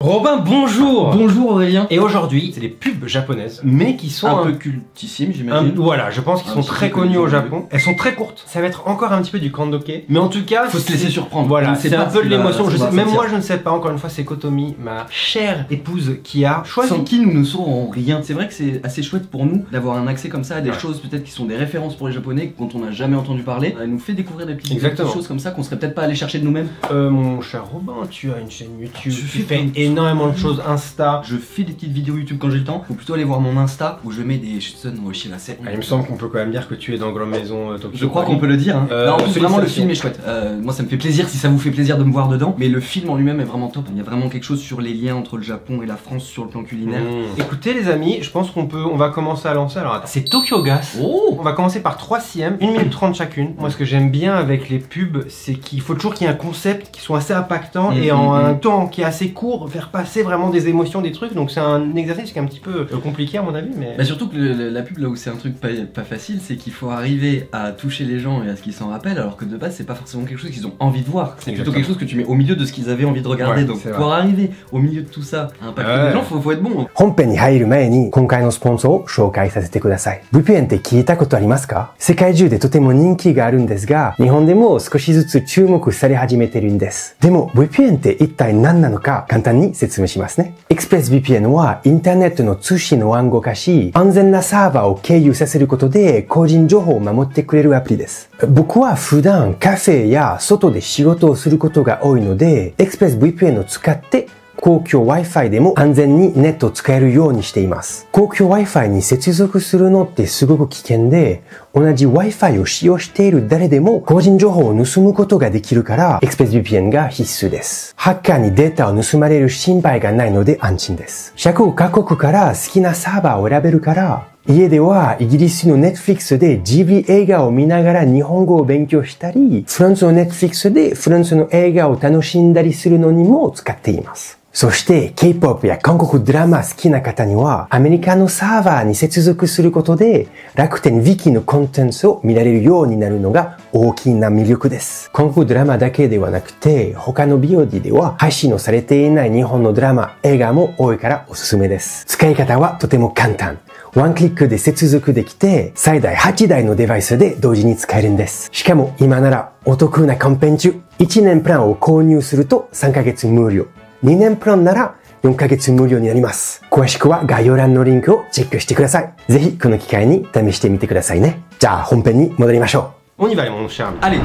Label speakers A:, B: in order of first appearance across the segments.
A: Robin, bonjour.
B: Bonjour Aurélien.
A: Et aujourd'hui, c'est des pubs japonaises, mais qui sont
B: un peu cultissimes, j'imagine.
A: Voilà, je pense qu'ils sont très connus au Japon. Elles sont très courtes. Ça va être encore un petit peu du kandoké, mais en tout cas,
B: faut se laisser surprendre.
A: Voilà, c'est un peu de l'émotion. Même moi,
B: je
A: je ne sais pas. Encore une fois, c'est Kotomi, ma chère épouse, qui a choisi.
B: Sans qui nous ne saurons rien. C'est vrai que c'est assez chouette pour nous d'avoir un accès comme ça à des choses peut-être qui sont des références pour les Japonais dont on n'a jamais entendu parler. Elle nous fait découvrir des petites choses comme ça qu'on serait peut-être pas allé chercher de nous-mêmes.
A: Mon cher Robin, tu as une chaîne YouTube. Tu fais énormément de choses. Insta.
B: Je fais des petites vidéos YouTube quand j'ai le temps. Faut plutôt aller voir mon Insta où je mets des Shitsun no Oshirase.
A: Il me semble qu'on peut quand même dire que tu es dans Grande Maison Tokyo.
B: Je crois qu'on peut le dire. Hein. En plus, vraiment, le film est chouette. Moi, ça me fait plaisir si ça vous fait plaisir de me voir dedans. Mais le film en lui-même est vraiment top. Il y a vraiment quelque chose sur les liens entre le Japon et la France sur le plan culinaire.
A: Écoutez, les amis, je pense on va commencer à lancer. Alors, c'est Tokyo Gas. On va commencer par 3 CM, 1 minute 30 chacune. Moi, ce que j'aime bien avec les pubs, c'est qu'il faut toujours qu'il y ait un concept qui soit assez impactant et en un temps qui est assez court, faire passer vraiment des émotions, des trucs. Donc c'est un exercice qui est un petit peu compliqué à mon avis, mais...
B: Bah surtout que la pub, là où c'est un truc pas facile, c'est qu'il faut arriver à toucher les gens et à ce qu'ils s'en rappellent, alors que de base c'est pas forcément quelque chose qu'ils ont envie de voir. C'est plutôt quelque chose que tu mets au milieu de ce qu'ils avaient envie de regarder. Donc pour arriver au milieu de tout ça, à impacter les gens, faut être bon.
C: 本編に入る前に今回のスポンサーを紹介させてください。ブピエンって聞いたことありますか？世界中でとても人気があるんですが、日本でも少しずつ注目され始めてるんです。でも、ブピエンって一体何なのか簡単に説明しますね。ExpressVPN はインターネットの通信を暗号化し、安全なサーバーを経由させることで個人情報を守ってくれるアプリです。僕は普段カフェや外で仕事をすることが多いので、ExpressVPN を使って公共 Wi-Fi でも安全にネットを使えるようにしています。公共 Wi-Fi に接続するのってすごく危険で、同じ Wi-Fi を使用している誰でも個人情報を盗むことができるから、ExpressVPN が必須です。ハッカーにデータを盗まれる心配がないので安心です。100カ国から好きなサーバーを選べるから、家ではイギリスの Netflix でジブリ映画を見ながら日本語を勉強したり、フランスの Netflix でフランスの映画を楽しんだりするのにも使っています。そして K-POP や韓国ドラマ好きな方にはアメリカのサーバーに接続することで楽天 Viki のコンテンツを見られるようになるのが大きな魅力です。韓国ドラマだけではなくて他の VOD では配信のされていない日本のドラマ、映画も多いからおすすめです。使い方はとても簡単。ワンクリックで接続できて最大8台のデバイスで同時に使えるんです。しかも今ならお得なキャンペーン中。1年プランを購入すると3ヶ月無料。2年プランなら4ヶ月無料になります。詳しくは概要欄のリンクをチェックしてください。ぜひこの機会に試してみてくださいね。じゃあ本編に戻りましょ
A: う。On y va, mon cher.
B: Allez.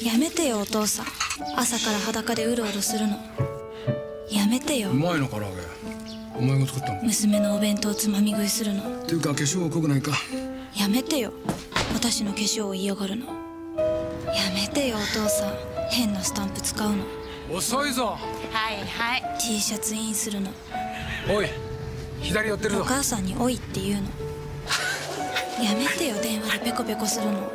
D: やめてよお父さん。朝から裸でうろうろするの。やめてよ。
E: うまいの唐揚げ。お前が作ったの？
D: 娘のお弁当つまみ食いするの。
E: っていうか化粧濃くないか。
D: やめてよ。私の化粧を嫌がるの。やめてよお父さん。変なスタンプ使うの。
E: 遅いぞ。
D: はいはい。T シャツインするの。
E: おい、左寄ってるぞ。
D: お母さんにおいって言うの。やめてよ電話でペコペコするの。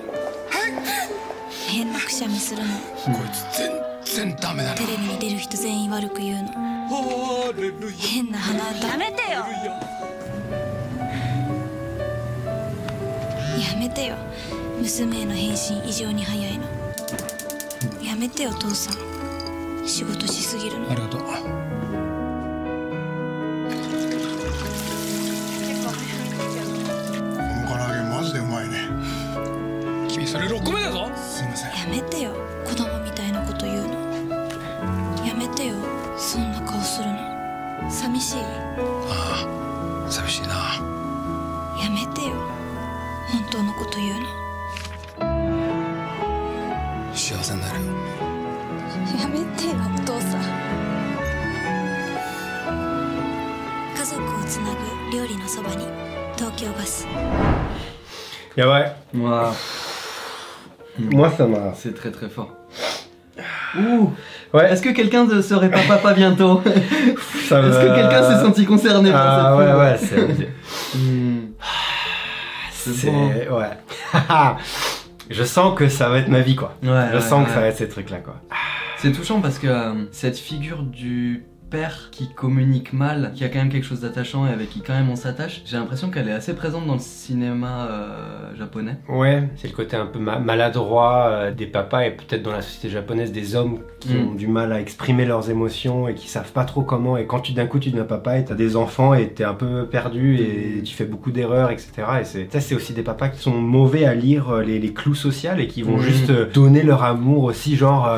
D: 変なくしゃみするの。
E: こいつ全然ダメだな。
D: テレビに出る人全員悪く言うの。変な鼻歌。やめてよ。やめてよ。娘への返信異常に早いの。やめてよ父さん。仕事しすぎるの。
E: ありがとう。この唐揚げマジでうまいね。君それ6個目だぞ。すいません。
D: やめてよ子供みたいなこと言うの。やめてよそんな顔するの。寂しい？
E: ああ、寂しいな。
D: やめてよ本当のこと言うの。
E: 幸せになるよ。
D: やめてよお父さん。家族をつなぐ料理のそばに東京ガス。
A: やばい。
B: Moi,
A: ça m'a...
B: C'est très très fort. Ouh. Ouais. Est-ce que quelqu'un serait papa bientôt? Est-ce que quelqu'un s'est senti concerné par cette pub?
A: Ouais, c'est... Ouais. Je sens que ça va être ma vie, quoi. Je sens que ça va être ces trucs-là, quoi.
B: C'est touchant parce que cette figure du père qui communique mal, qui a quand même quelque chose d'attachant et avec qui quand même on s'attache. J'ai l'impression qu'elle est assez présente dans le cinéma japonais.
A: Ouais, c'est le côté un peu maladroit des papas et peut-être dans la société japonaise des hommes qui ont du mal à exprimer leurs émotions et qui savent pas trop comment. Et quand d'un coup tu deviens papa et t'as des enfants et t'es un peu perdu et tu fais beaucoup d'erreurs, etc. Et c'est aussi des papas qui sont mauvais à lire les clous sociaux et qui vont juste donner leur amour aussi, genre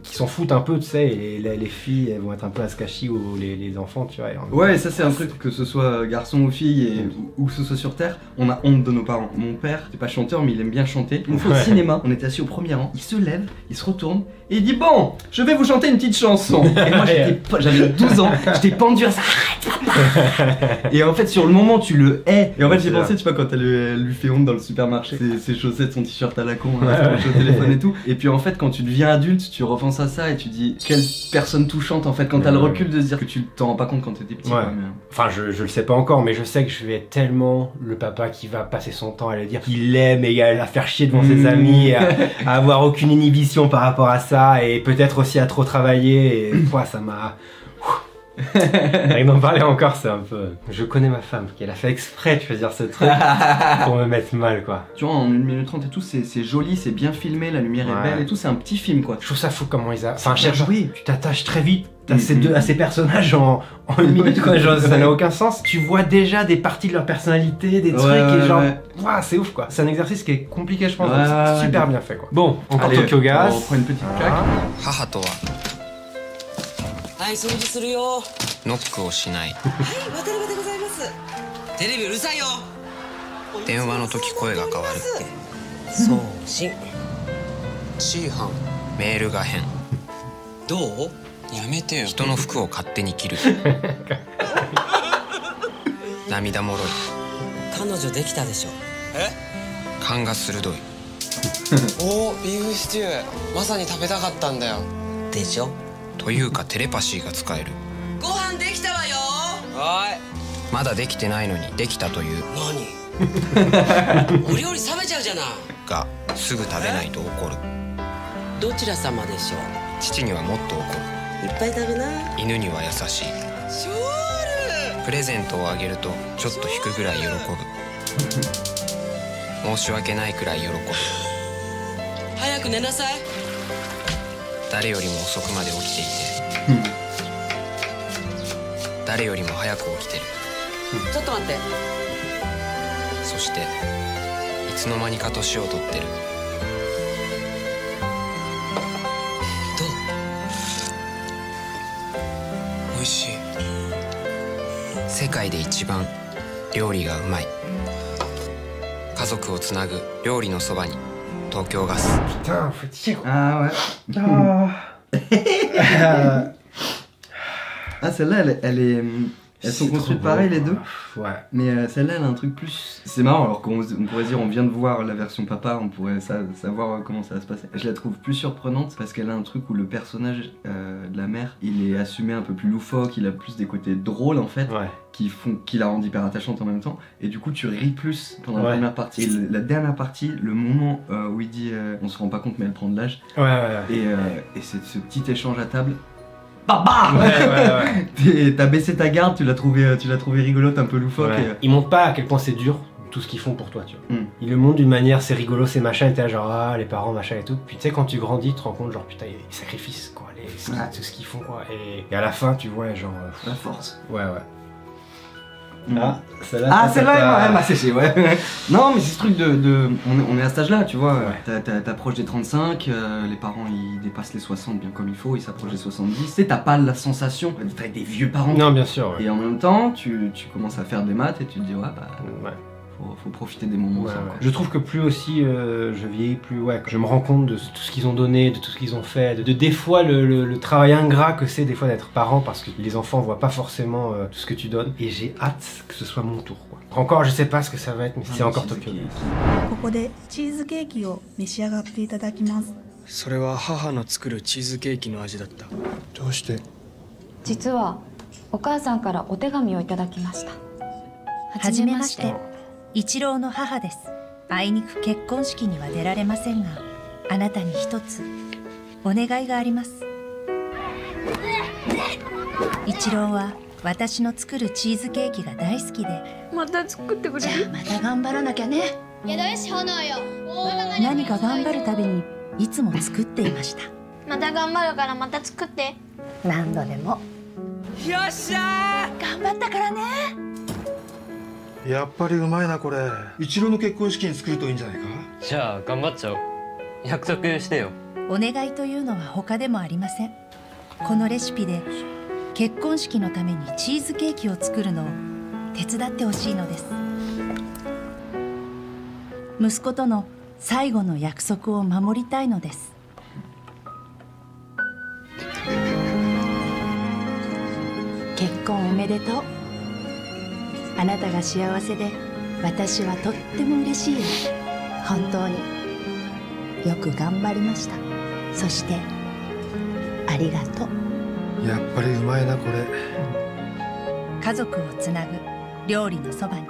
A: qui s'en foutent un peu, tu sais. Et les filles, elles vont être un peu Asukashi ou les enfants, tu vois.
B: Ouais, ça c'est un truc, que ce soit garçon ou fille et où que ce soit sur Terre, on a honte de nos parents. Mon père, c'est pas chanteur mais il aime bien chanter. Une fois au cinéma, on était assis au premier rang, il se lève, il se retourne et il dit bon, je vais vous chanter une petite chanson. Et moi j'avais 12 ans, j'étais pendu à ça. Et en fait sur le moment tu le hais. Et en fait j'ai pensé, tu vois, quand elle lui fait honte dans le supermarché, ses chaussettes, son t-shirt à la con, au téléphone et tout. Et puis en fait quand tu deviens adulte, tu repenses à ça et tu dis quelle personne touchante en fait quand t'as le recul de se dire que tu t'en rends pas compte quand t'étais petit. Quoi, mais...
A: Enfin je le sais pas encore, mais je sais que je vais être tellement le papa qui va passer son temps à le dire qu'il l'aime et à la faire chier devant ses amis, à avoir aucune inhibition par rapport à ça et peut-être aussi à trop travailler. Et ça m'a... Rien d'en parler encore, c'est un peu... Je connais ma femme, qu'elle a fait exprès de choisir ce truc pour me mettre mal, quoi.
B: Tu vois, en 1 minute 30 et tout, c'est joli, c'est bien filmé, la lumière est belle et tout, c'est un petit film, quoi.
A: Je trouve ça fou comment ils a... Enfin, tu t'attaches très vite à ces personnages en 1 minute, quoi. Genre, ça n'a aucun sens. Tu vois déjà des parties de leur personnalité, des trucs, et genre... c'est ouf, quoi. C'est un exercice qui est compliqué, je pense, donc c'est super bien fait, quoi. Bon, encore Tokyo Gas.
B: On prend une petite claque.
F: はい掃除するよノックをしないはい渡辺でございますテレビうるさいよ電話の時声が変わる送信G班メールが変どうやめてよ人の服を勝手に着る涙もろい彼女できたでしょえ勘が鋭いおービーフシチューまさに食べたかったんだよでしょというかテレパシーが使えるご飯できたわよはいまだできてないのにできたという何お料理冷めちゃうじゃないがすぐ食べないと怒るどちら様でしょう父にはもっと怒るいっぱい食べな犬には優しいショールプレゼントをあげるとちょっと引くぐらい喜ぶ申し訳ないくらい喜ぶ早く寝なさい誰よりも遅くまで起きていて誰よりも早く起きてるちょっと待ってそしていつの間にか年を取ってるどう美味しい世界で一番料理がうまい家族をつなぐ料理のそばに東京ガス
A: Putain, faut dire.
B: Ah ouais. Ah celle-là, elles sont construites pareil les deux.
A: Ouais.
B: Mais celle-là, elle a un truc plus... C'est marrant, alors qu'on pourrait dire on vient de voir la version papa, on pourrait savoir comment ça va se passer. Je la trouve plus surprenante parce qu'elle a un truc où le personnage de la mère, il est assumé un peu plus loufoque, il a plus des côtés drôles en fait, qui la rendent hyper attachante en même temps. Et du coup tu ris plus pendant la première partie. Et la dernière partie, le moment où il dit on se rend pas compte mais elle prend de l'âge. Et c'est ce petit échange à table. Baba T'as baissé ta garde, tu l'as trouvé rigolote, un peu loufoque.
A: Ils montrent pas à quel point c'est dur tout ce qu'ils font pour toi, tu vois. Ils le montrent d'une manière, c'est rigolo, c'est machin, et t'es là genre les parents machin et tout. Puis tu sais quand tu grandis, tu te rends compte genre putain ils sacrificent quoi, tout ce qu'ils font quoi. Et à la fin tu vois genre
B: la force.
A: Celle-là
B: elle m'a séché, Non mais c'est ce truc on est à cet âge-là, tu vois, t'approches des 35, les parents ils dépassent les 60 bien comme il faut, ils s'approchent des 70, tu sais, t'as pas la sensation d'être avec des vieux parents.
A: Non bien sûr.
B: Et en même temps, tu commences à faire des maths et tu te dis faut profiter des moments ensemble.
A: Je trouve que plus aussi je vieillis, plus je me rends compte de tout ce qu'ils ont donné, de tout ce qu'ils ont fait, de des fois le travail ingrat que c'est des fois d'être parent parce que les enfants voient pas forcément tout ce que tu donnes. Et j'ai hâte que ce soit mon tour, quoi. Encore je sais pas ce que ça va être, mais c'est encore Tokyo.
G: ここでチーズケーキを召し上がっていただきます。
E: それは母の作るチーズケーキの味だった。どうして？
H: 実はお母さんからお手紙をいただきました。
G: はじめまして。一郎の母です。あいにく結婚式には出られませんが、あなたに一つお願いがあります。一郎は私の作るチーズケーキが大好きで、
I: また作ってくれる？
D: じゃあまた頑張らなきゃね。
G: 何か頑張るたびにいつも作っていました。
I: また頑張るからまた作って。
D: 何度でも。
F: よっしゃー、
D: 頑張ったからね。
E: やっぱりうまいなこれ。一郎の結婚式に作るといいんじゃないか。
J: じゃあ頑張っちゃおう。約束してよ。
G: お願いというのは他でもありません。このレシピで結婚式のためにチーズケーキを作るのを手伝ってほしいのです。息子との最後の約束を守りたいのです。結婚おめでとう。あなたが幸せで私はとっても嬉しいよ。本当によく頑張りました。そしてありがとう。
E: やっぱりうまいなこれ。
G: 家族をつなぐ料理のそばに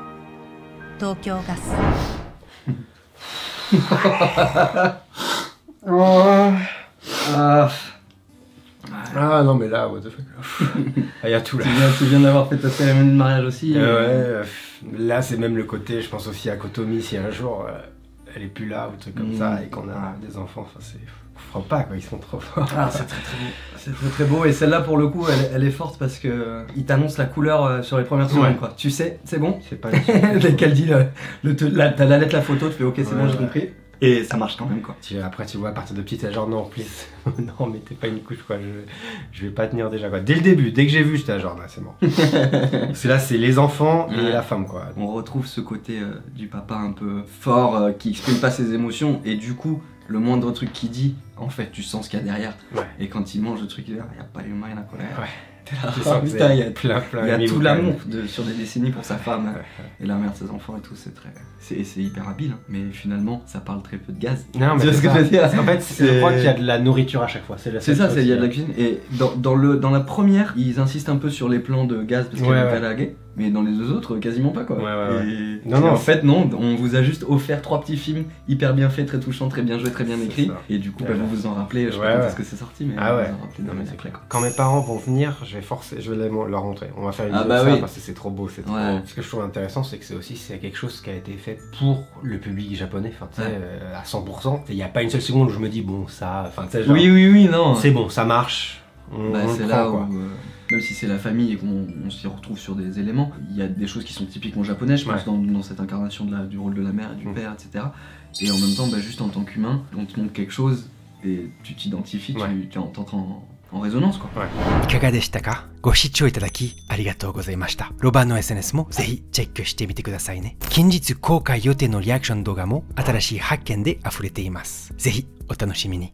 G: 東京ガス。
A: Ah non mais là, what the fuck. Il y a tout là.
B: Tu viens d'avoir fait ta cérémonie de mariage aussi.
A: Ouais, là c'est même le côté, je pense aussi à Kotomi, si un jour elle est plus là ou truc comme ça et qu'on a des enfants, enfin c'est... Faut pas quoi, ils sont trop forts.
B: Ah, c'est très très beau. C'est très très beau et celle-là pour le coup elle est forte parce que il t'annonce la couleur sur les premières secondes quoi. Tu sais, c'est bon.
A: Je sais pas.
B: Dès qu'elle dit t'as la lettre, la photo, tu fais ok c'est bon j'ai compris. Et ça marche quand même quoi.
A: Après tu vois à partir de petit t'es genre non please, non mettez pas une couche quoi, je vais pas tenir déjà quoi. Dès le début, dès que j'ai vu j'étais genre non c'est bon. Parce que là c'est les enfants et la femme quoi.
B: On retrouve ce côté du papa un peu fort qui exprime pas ses émotions et du coup le moindre truc qu'il dit en fait tu sens ce qu'il y a derrière. Et quand il mange le truc il y a pas les mains la colère. Il y a tout l'amour sur des décennies pour sa femme et la mère de ses enfants et tout, c'est hyper habile, mais finalement ça parle très peu de gaz.
A: Non, mais c'est ce que je veux dire. En fait, je crois qu'il y a de la nourriture à chaque fois.
B: C'est ça, il y a de la cuisine. Et dans la première, ils insistent un peu sur les plans de gaz parce qu'elle est pas laguée, mais dans les deux autres, quasiment pas quoi. Non, en fait, non, on vous a juste offert 3 petits films hyper bien faits, très touchants, très bien joués, très bien écrits, et du coup, vous vous en rappelez. Je sais pas quand est-ce que c'est sorti, mais vous vous en rappelez.
A: Non, mais c'est clair. Quand mes parents vont venir, je vais leur montrer. On va faire une vidéo de ça parce que c'est trop beau, c'est trop. Ce que je trouve intéressant, c'est que c'est quelque chose qui a été fait pour le public japonais, enfin, tu sais, à 100%. Il n'y a pas une seule seconde où je me dis bon ça, enfin, tu sais, genre.
B: Oui, non.
A: C'est bon, ça marche.
B: C'est là où, même si c'est la famille et qu'on s'y retrouve sur des éléments, il y a des choses qui sont typiquement japonaises, je pense, dans cette incarnation du rôle de la mère et du père, etc. Et en même temps, juste en tant qu'humain, on te montre quelque chose et tu t'identifies, tu t'entres en résonance quoi.
C: いかがでしたか？ご視聴いただきありがとうございました。ロバの SNS もぜひチェックしてみてくださいね。近日公開予定のリアクション動画も新しい発見で溢れています。ぜひお楽しみに。